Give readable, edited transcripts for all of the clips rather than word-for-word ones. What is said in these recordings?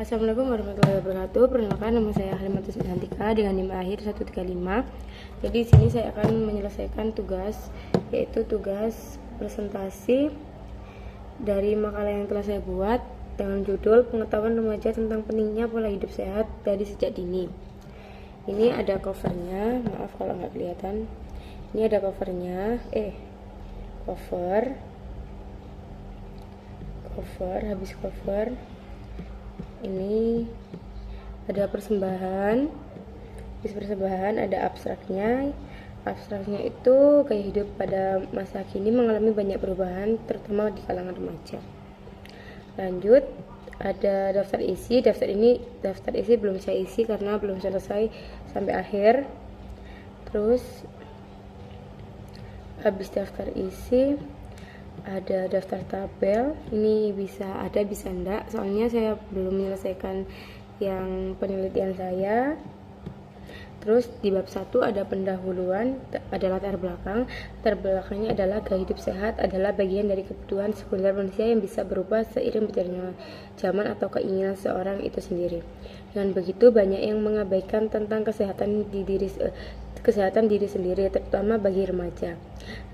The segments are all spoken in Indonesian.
Assalamualaikum warahmatullahi wabarakatuh. Perkenalkan, nama saya Halimatus Inhantika dengan NIM akhir 135. Jadi di sini saya akan menyelesaikan tugas, yaitu tugas presentasi dari makalah yang telah saya buat dengan judul Pengetahuan Remaja tentang Pentingnya Pola Hidup Sehat dari Sejak Dini. Ini ada covernya, maaf kalau nggak kelihatan. Ini ada covernya, habis cover ini ada persembahan. Habis persembahan ada abstraknya itu gaya hidup pada masa kini mengalami banyak perubahan, terutama di kalangan remaja. Lanjut ada daftar isi. Daftar isi belum saya isi karena belum selesai sampai akhir. Terus habis daftar isi ada daftar tabel. Ini bisa ada bisa enggak, soalnya saya belum menyelesaikan yang penelitian saya. Terus di bab 1 ada pendahuluan, ada latar belakang. Latar belakangnya adalah gaya hidup sehat adalah bagian dari kebutuhan sekunder manusia yang bisa berubah seiring berjalannya zaman atau keinginan seorang itu sendiri. Dengan begitu banyak yang mengabaikan tentang kesehatan diri sendiri, terutama bagi remaja.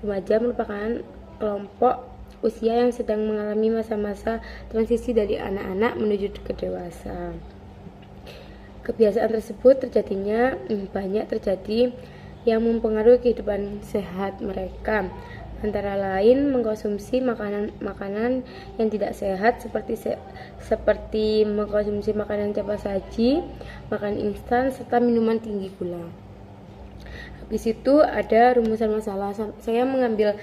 Remaja merupakan kelompok usia yang sedang mengalami masa-masa transisi dari anak-anak menuju ke dewasa. Kebiasaan tersebut banyak terjadi yang mempengaruhi kehidupan sehat mereka, antara lain mengkonsumsi makanan yang tidak sehat seperti mengkonsumsi makanan cepat saji, makanan instan, serta minuman tinggi gula. Habis itu ada rumusan masalah. Saya mengambil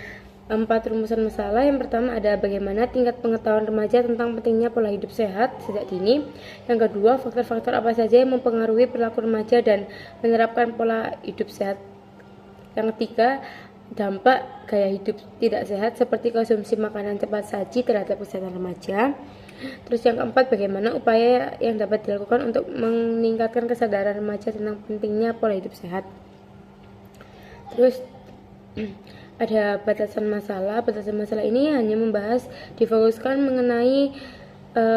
4 rumusan masalah. Yang pertama ada bagaimana tingkat pengetahuan remaja tentang pentingnya pola hidup sehat sejak dini. Yang kedua, faktor-faktor apa saja yang mempengaruhi perilaku remaja dan menerapkan pola hidup sehat. Yang ketiga, dampak gaya hidup tidak sehat seperti konsumsi makanan cepat saji terhadap kesehatan remaja. Terus yang keempat, bagaimana upaya yang dapat dilakukan untuk meningkatkan kesadaran remaja tentang pentingnya pola hidup sehat. Terus ada batasan masalah. Batasan masalah ini hanya difokuskan mengenai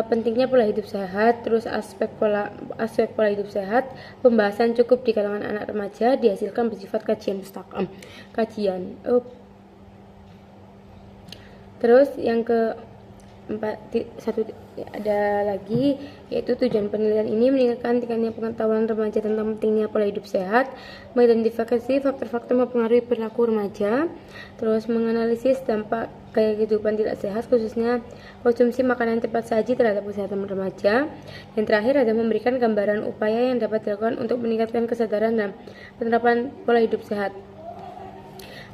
pentingnya pola hidup sehat, terus aspek pola hidup sehat. Pembahasan cukup di kalangan anak remaja, dihasilkan bersifat kajian. Terus yang ada lagi, yaitu tujuan penelitian ini meningkatkan tingkatnya pengetahuan remaja tentang pentingnya pola hidup sehat, mengidentifikasi faktor-faktor mempengaruhi perilaku remaja, terus menganalisis dampak gaya kehidupan tidak sehat khususnya konsumsi makanan cepat saji terhadap kesehatan remaja. Yang terakhir ada memberikan gambaran upaya yang dapat dilakukan untuk meningkatkan kesadaran dan penerapan pola hidup sehat.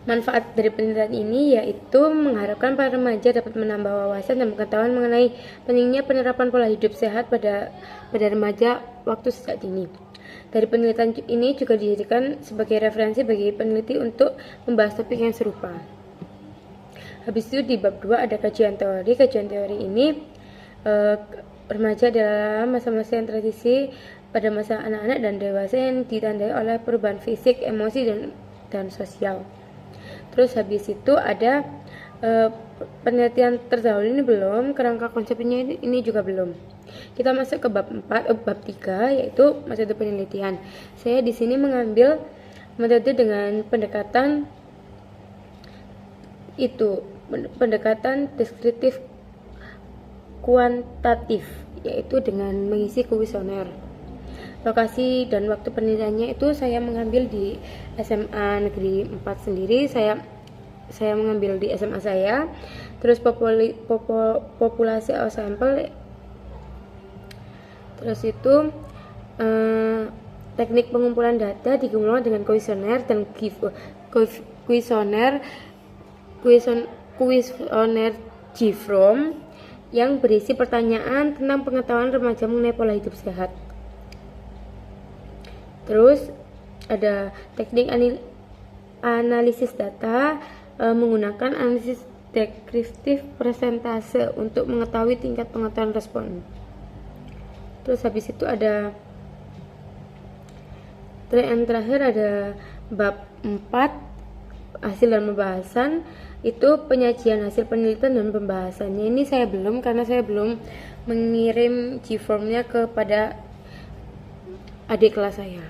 Manfaat dari penelitian ini yaitu mengharapkan para remaja dapat menambah wawasan dan pengetahuan mengenai pentingnya penerapan pola hidup sehat pada remaja waktu sejak dini. Dari penelitian ini juga dijadikan sebagai referensi bagi peneliti untuk membahas topik yang serupa. Habis itu di bab 2 ada kajian teori. Kajian teori ini remaja adalah masa-masa yang transisi pada masa anak-anak dan dewasa yang ditandai oleh perubahan fisik, emosi, dan sosial. Terus habis itu ada penelitian terdahulu ini belum, kerangka konsepnya ini juga belum. Kita masuk ke bab 3 yaitu metode penelitian. Saya di sini mengambil metode dengan pendekatan deskriptif kuantitatif, yaitu dengan mengisi kuesioner. Lokasi dan waktu penelitiannya itu saya mengambil di SMA Negeri 4 sendiri. Saya mengambil di SMA saya. Terus populasi sampel. Terus itu teknik pengumpulan data digabungkan dengan kuesioner dan kuesioner GFROM yang berisi pertanyaan tentang pengetahuan remaja mengenai pola hidup sehat. Terus ada teknik analisis data menggunakan analisis deskriptif persentase untuk mengetahui tingkat pengetahuan respon. Terus habis itu ada yang terakhir ada bab 4 hasil dan pembahasan. Itu penyajian hasil penelitian dan pembahasannya. Ini saya belum, karena saya belum mengirim G-formnya kepada adik kelas saya.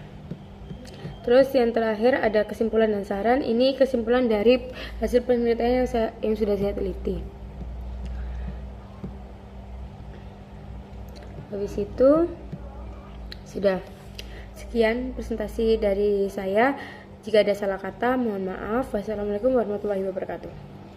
Terus yang terakhir ada kesimpulan dan saran. Ini kesimpulan dari hasil penelitian yang sudah saya teliti. Habis itu sudah. Sekian presentasi dari saya. Jika ada salah kata, mohon maaf. Wassalamualaikum warahmatullahi wabarakatuh.